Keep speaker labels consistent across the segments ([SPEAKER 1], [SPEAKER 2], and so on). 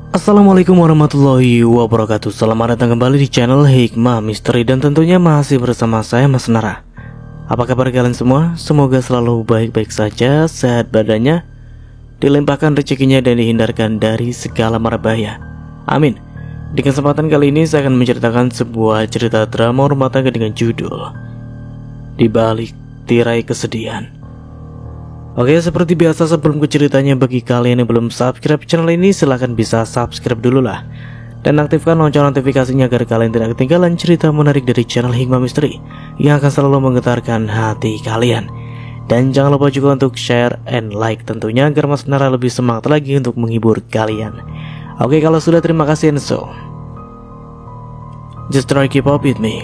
[SPEAKER 1] Assalamualaikum warahmatullahi wabarakatuh. Selamat datang kembali di channel Hikmah Misteri. Dan tentunya masih bersama saya Mas Nara. Apa kabar kalian semua? Semoga selalu baik-baik saja, sehat badannya, dilimpahkan rezekinya dan dihindarkan dari segala mara bahaya. Amin. Di kesempatan kali ini saya akan menceritakan sebuah cerita drama rumah tangga dengan judul Di Balik Tirai Kesedihan. Oke, seperti biasa sebelum ke ceritanya, bagi kalian yang belum subscribe channel ini, silahkan bisa subscribe dulu lah. Dan aktifkan lonceng notifikasinya agar kalian tidak ketinggalan cerita menarik dari channel Hikmah Misteri yang akan selalu menggetarkan hati kalian. Dan jangan lupa juga untuk share and like tentunya agar Mas Nara lebih semangat lagi untuk menghibur kalian. Oke, kalau sudah terima kasih and so just try keep up with me.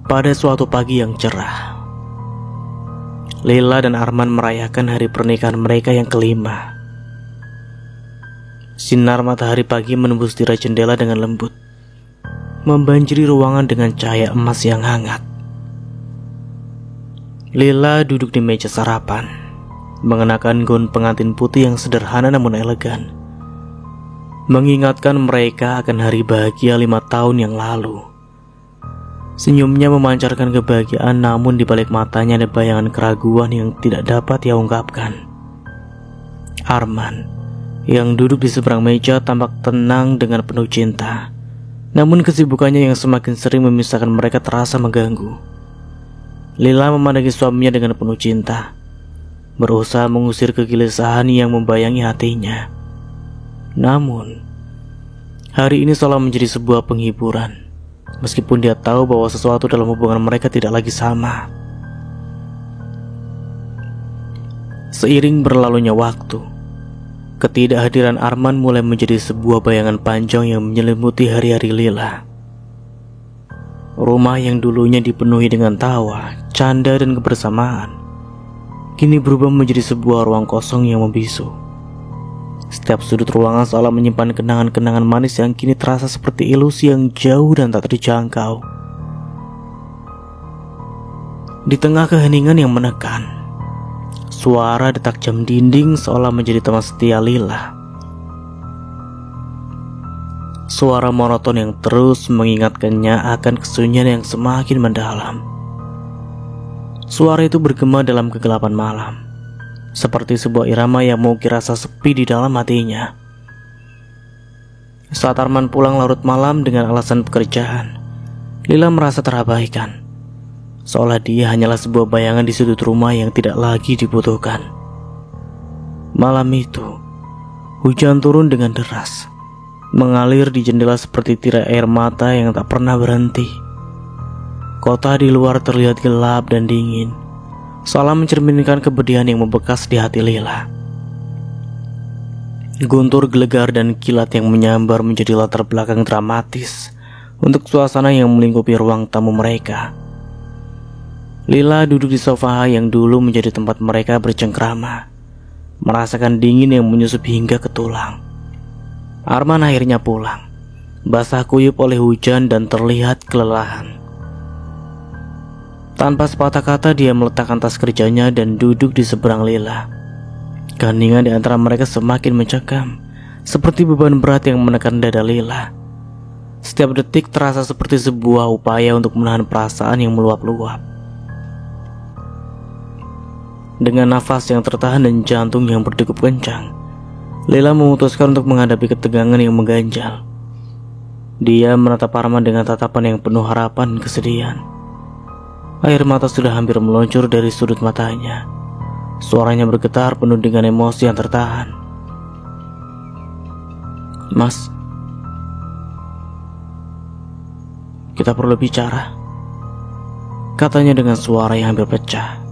[SPEAKER 1] Pada suatu pagi yang cerah, Lila dan Arman merayakan hari pernikahan mereka yang kelima. Sinar matahari pagi menembus tirai jendela dengan lembut, membanjiri ruangan dengan cahaya emas yang hangat. Lila duduk di meja sarapan, mengenakan gaun pengantin putih yang sederhana namun elegan, mengingatkan mereka akan hari bahagia 5 tahun yang lalu. Senyumnya memancarkan kebahagiaan, namun di balik matanya ada bayangan keraguan yang tidak dapat ia ungkapkan. Arman, yang duduk di seberang meja, tampak tenang dengan penuh cinta. Namun kesibukannya yang semakin sering memisahkan mereka terasa mengganggu. Lila memandangi suaminya dengan penuh cinta, berusaha mengusir kegelisahan yang membayangi hatinya. Namun, hari ini seolah menjadi sebuah penghiburan. Meskipun dia tahu bahwa sesuatu dalam hubungan mereka tidak lagi sama. Seiring berlalunya waktu, ketidakhadiran Arman mulai menjadi sebuah bayangan panjang yang menyelimuti hari-hari Lila. Rumah yang dulunya dipenuhi dengan tawa, canda, dan kebersamaan, kini berubah menjadi sebuah ruang kosong yang membisu. Setiap sudut ruangan seolah menyimpan kenangan-kenangan manis yang kini terasa seperti ilusi yang jauh dan tak terjangkau. Di tengah keheningan yang menekan, suara detak jam dinding seolah menjadi teman setia Lila. Suara monoton yang terus mengingatkannya akan kesunyian yang semakin mendalam. Suara itu bergema dalam kegelapan malam, seperti sebuah irama yang mengukir rasa sepi di dalam hatinya. Saat Arman pulang larut malam dengan alasan pekerjaan, Lila merasa terabaikan, seolah dia hanyalah sebuah bayangan di sudut rumah yang tidak lagi dibutuhkan. Malam itu, hujan turun dengan deras, mengalir di jendela seperti tirai air mata yang tak pernah berhenti. Kota di luar terlihat gelap dan dingin, seolah mencerminkan kepedihan yang membekas di hati Lila. Guntur gelegar dan kilat yang menyambar menjadi latar belakang dramatis untuk suasana yang melingkupi ruang tamu mereka. Lila duduk di sofa yang dulu menjadi tempat mereka bercengkrama, merasakan dingin yang menyusup hingga ke tulang. Arman akhirnya pulang, basah kuyup oleh hujan dan terlihat kelelahan. Tanpa sepatah kata dia meletakkan tas kerjanya dan duduk di seberang Lila. Keheningan di antara mereka semakin mencekam, seperti beban berat yang menekan dada Lila. Setiap detik terasa seperti sebuah upaya untuk menahan perasaan yang meluap-luap. Dengan nafas yang tertahan dan jantung yang berdegup kencang, Lila memutuskan untuk menghadapi ketegangan yang mengganjal. Dia menatap Arman dengan tatapan yang penuh harapan dan kesedihan. Air mata sudah hampir meluncur dari sudut matanya. Suaranya bergetar penuh dengan emosi yang tertahan. "Mas, kita perlu bicara," katanya dengan suara yang hampir pecah.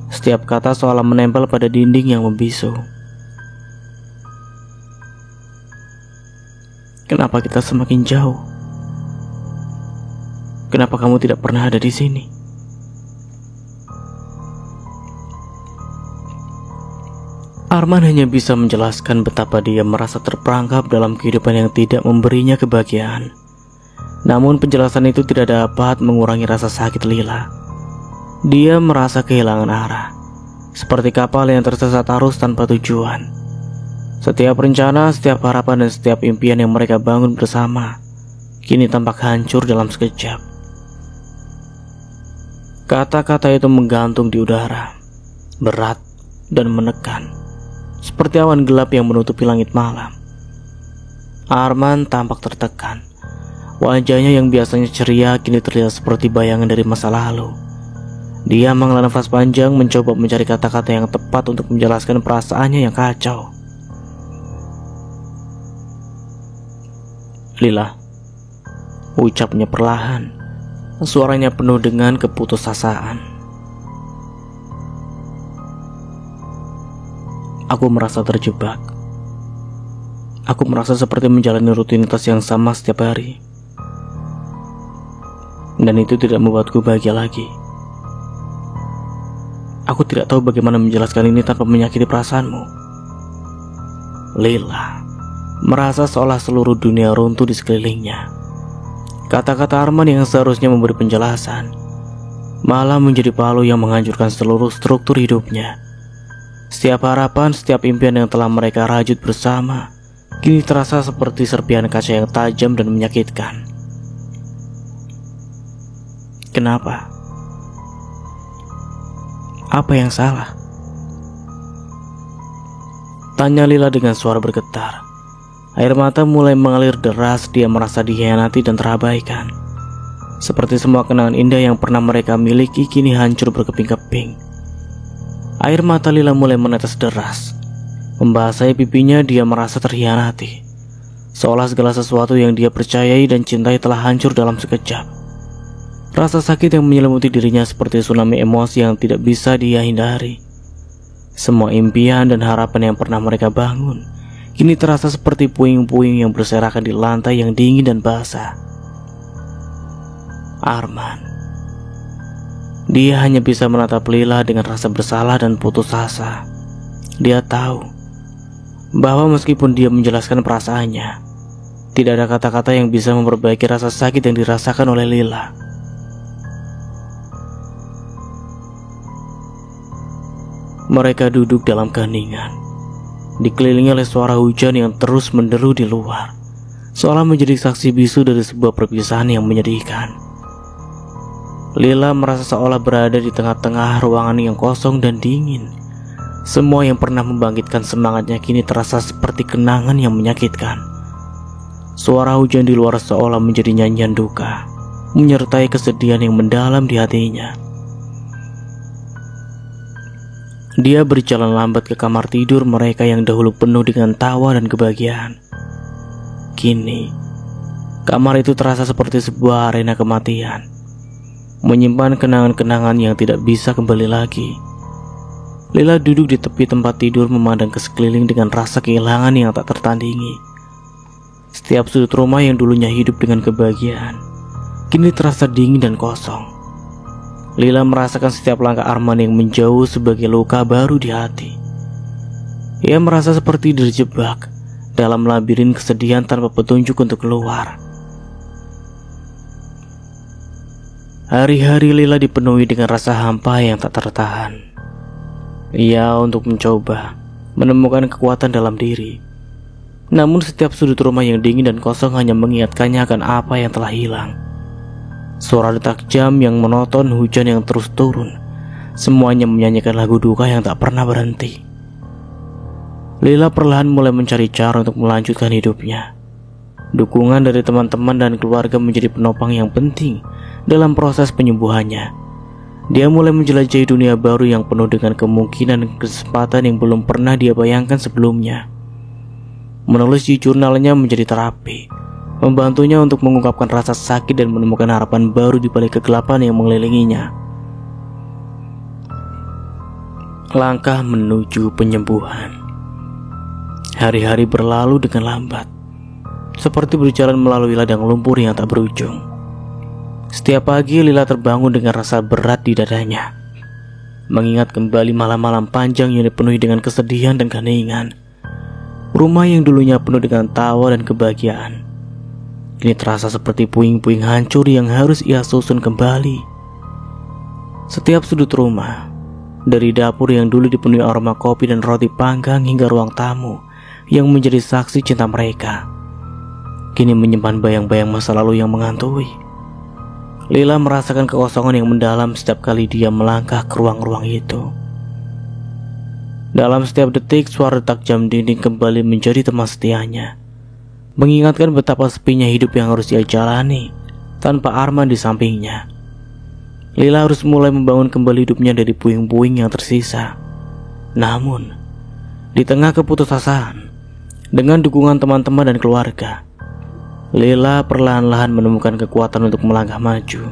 [SPEAKER 1] Setiap kata seolah menempel pada dinding yang membisu. "Kenapa kita semakin jauh? Kenapa kamu tidak pernah ada di sini?" Arman hanya bisa menjelaskan betapa dia merasa terperangkap dalam kehidupan yang tidak memberinya kebahagiaan. Namun penjelasan itu tidak dapat mengurangi rasa sakit Lila. Dia merasa kehilangan arah, seperti kapal yang tersesat arus tanpa tujuan. Setiap rencana, setiap harapan, dan setiap impian yang mereka bangun bersama kini tampak hancur dalam sekejap. Kata-kata itu menggantung di udara, berat dan menekan, seperti awan gelap yang menutupi langit malam. Arman tampak tertekan. Wajahnya yang biasanya ceria kini terlihat seperti bayangan dari masa lalu. Dia menghela nafas panjang, mencoba mencari kata-kata yang tepat untuk menjelaskan perasaannya yang kacau. "Lila," ucapnya perlahan, suaranya penuh dengan keputusasaan. "Aku merasa terjebak. Aku merasa seperti menjalani rutinitas yang sama setiap hari. Dan itu tidak membuatku bahagia lagi. Aku tidak tahu bagaimana menjelaskan ini tanpa menyakiti perasaanmu." Lila merasa seolah seluruh dunia runtuh di sekelilingnya. Kata-kata Arman yang seharusnya memberi penjelasan malah menjadi palu yang menghancurkan seluruh struktur hidupnya. Setiap harapan, setiap impian yang telah mereka rajut bersama kini terasa seperti serpihan kaca yang tajam dan menyakitkan. "Kenapa? Apa yang salah?" tanya Lila dengan suara bergetar. Air mata mulai mengalir deras. Dia merasa dikhianati dan terabaikan. Seperti semua kenangan indah yang pernah mereka miliki kini hancur berkeping-keping. Air mata Lila mulai menetes deras, membasahi pipinya. Dia merasa terhianati, seolah segala sesuatu yang dia percayai dan cintai telah hancur dalam sekejap. Rasa sakit yang menyelimuti dirinya seperti tsunami emosi yang tidak bisa dia hindari. Semua impian dan harapan yang pernah mereka bangun kini terasa seperti puing-puing yang berserakan di lantai yang dingin dan basah. Arman, dia hanya bisa menatap Lila dengan rasa bersalah dan putus asa. Dia tahu bahwa meskipun dia menjelaskan perasaannya, tidak ada kata-kata yang bisa memperbaiki rasa sakit yang dirasakan oleh Lila. Mereka duduk dalam keheningan, dikelilingi oleh suara hujan yang terus menderu di luar, seolah menjadi saksi bisu dari sebuah perpisahan yang menyedihkan. Lila merasa seolah berada di tengah-tengah ruangan yang kosong dan dingin. Semua yang pernah membangkitkan semangatnya kini terasa seperti kenangan yang menyakitkan. Suara hujan di luar seolah menjadi nyanyian duka, menyertai kesedihan yang mendalam di hatinya. Dia berjalan lambat ke kamar tidur mereka yang dahulu penuh dengan tawa dan kebahagiaan. Kini, kamar itu terasa seperti sebuah arena kematian, menyimpan kenangan-kenangan yang tidak bisa kembali lagi. Lila duduk di tepi tempat tidur memandang ke sekeliling dengan rasa kehilangan yang tak tertandingi. Setiap sudut rumah yang dulunya hidup dengan kebahagiaan kini terasa dingin dan kosong. Lila merasakan setiap langkah Arman yang menjauh sebagai luka baru di hati. Ia merasa seperti terjebak dalam labirin kesedihan tanpa petunjuk untuk keluar. Hari-hari Lila dipenuhi dengan rasa hampa yang tak tertahan. Ia untuk mencoba menemukan kekuatan dalam diri. Namun setiap sudut rumah yang dingin dan kosong hanya mengingatkannya akan apa yang telah hilang. Suara detak jam yang monoton, hujan yang terus turun, semuanya menyanyikan lagu duka yang tak pernah berhenti. Lila perlahan mulai mencari cara untuk melanjutkan hidupnya. Dukungan dari teman-teman dan keluarga menjadi penopang yang penting dalam proses penyembuhannya. Dia mulai menjelajahi dunia baru yang penuh dengan kemungkinan dan kesempatan yang belum pernah dia bayangkan sebelumnya. Menulis di jurnalnya menjadi terapi, membantunya untuk mengungkapkan rasa sakit dan menemukan harapan baru di balik kegelapan yang mengelilinginya. Langkah menuju penyembuhan. Hari-hari berlalu dengan lambat, seperti berjalan melalui ladang lumpur yang tak berujung. Setiap pagi Lila terbangun dengan rasa berat di dadanya, mengingat kembali malam-malam panjang yang dipenuhi dengan kesedihan dan keheningan. Rumah yang dulunya penuh dengan tawa dan kebahagiaan kini terasa seperti puing-puing hancur yang harus ia susun kembali. Setiap sudut rumah, dari dapur yang dulu dipenuhi aroma kopi dan roti panggang hingga ruang tamu yang menjadi saksi cinta mereka, kini menyimpan bayang-bayang masa lalu yang menghantui. Lila merasakan kekosongan yang mendalam setiap kali dia melangkah ke ruang-ruang itu. Dalam setiap detik, suara detak jam dinding kembali menjadi teman setianya, mengingatkan betapa sepinya hidup yang harus dia jalani tanpa Arman di sampingnya. Lila harus mulai membangun kembali hidupnya dari puing-puing yang tersisa. Namun, di tengah keputusasaan, dengan dukungan teman-teman dan keluarga, Lila perlahan-lahan menemukan kekuatan untuk melangkah maju.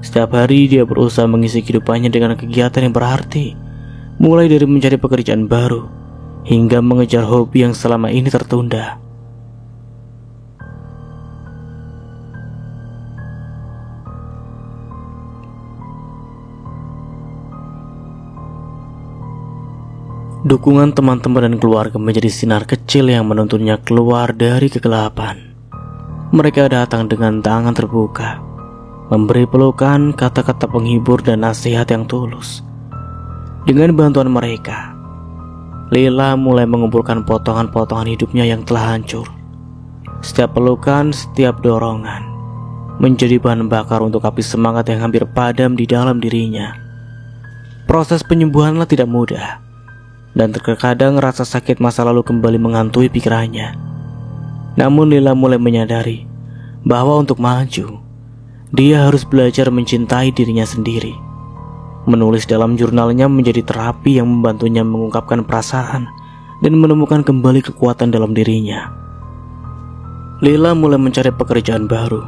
[SPEAKER 1] Setiap hari dia berusaha mengisi kehidupannya dengan kegiatan yang berarti, mulai dari mencari pekerjaan baru hingga mengejar hobi yang selama ini tertunda. Dukungan teman-teman dan keluarga menjadi sinar kecil yang menuntunnya keluar dari kegelapan. Mereka datang dengan tangan terbuka, memberi pelukan, kata-kata penghibur dan nasihat yang tulus. Dengan bantuan mereka, Lila mulai mengumpulkan potongan-potongan hidupnya yang telah hancur. Setiap pelukan, setiap dorongan menjadi bahan bakar untuk api semangat yang hampir padam di dalam dirinya. Proses penyembuhanlah tidak mudah, dan terkadang rasa sakit masa lalu kembali menghantui pikirannya. Namun Lila mulai menyadari bahwa untuk maju, dia harus belajar mencintai dirinya sendiri. Menulis dalam jurnalnya menjadi terapi yang membantunya mengungkapkan perasaan dan menemukan kembali kekuatan dalam dirinya. Lila mulai mencari pekerjaan baru,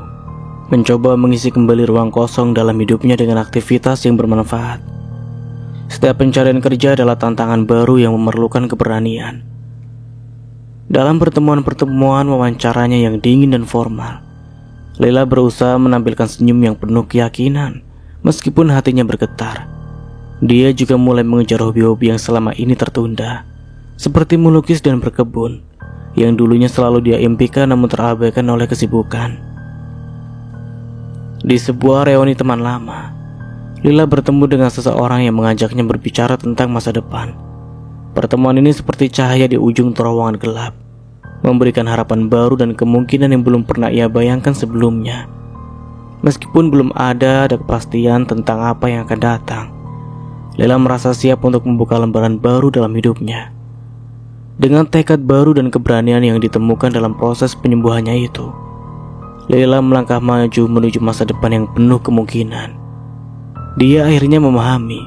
[SPEAKER 1] mencoba mengisi kembali ruang kosong dalam hidupnya dengan aktivitas yang bermanfaat. Setiap pencarian kerja adalah tantangan baru yang memerlukan keberanian. Dalam pertemuan-pertemuan wawancaranya yang dingin dan formal, Lila berusaha menampilkan senyum yang penuh keyakinan, meskipun hatinya bergetar. Dia juga mulai mengejar hobi-hobi yang selama ini tertunda, seperti melukis dan berkebun, yang dulunya selalu dia impikan namun terabaikan oleh kesibukan. Di sebuah reuni teman lama, Lila bertemu dengan seseorang yang mengajaknya berbicara tentang masa depan. Pertemuan ini seperti cahaya di ujung terowongan gelap, memberikan harapan baru dan kemungkinan yang belum pernah ia bayangkan sebelumnya. Meskipun belum ada kepastian tentang apa yang akan datang, Lila merasa siap untuk membuka lembaran baru dalam hidupnya. Dengan tekad baru dan keberanian yang ditemukan dalam proses penyembuhannya itu, Lila melangkah maju menuju masa depan yang penuh kemungkinan. Dia akhirnya memahami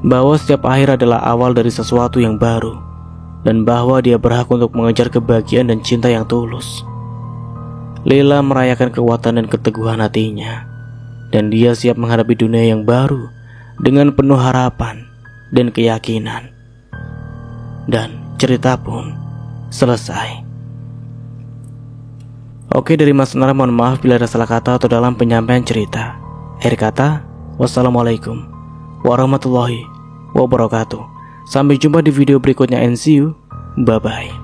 [SPEAKER 1] bahwa setiap akhir adalah awal dari sesuatu yang baru, dan bahwa dia berhak untuk mengejar kebahagiaan dan cinta yang tulus. Lila merayakan kekuatan dan keteguhan hatinya, dan dia siap menghadapi dunia yang baru dengan penuh harapan dan keyakinan. Dan cerita pun selesai. Oke, dari Mas Nara, mohon maaf bila ada salah kata atau dalam penyampaian cerita. Akhir kata, wassalamualaikum warahmatullahi wabarakatuh. Sampai jumpa di video berikutnya and see you. Bye bye.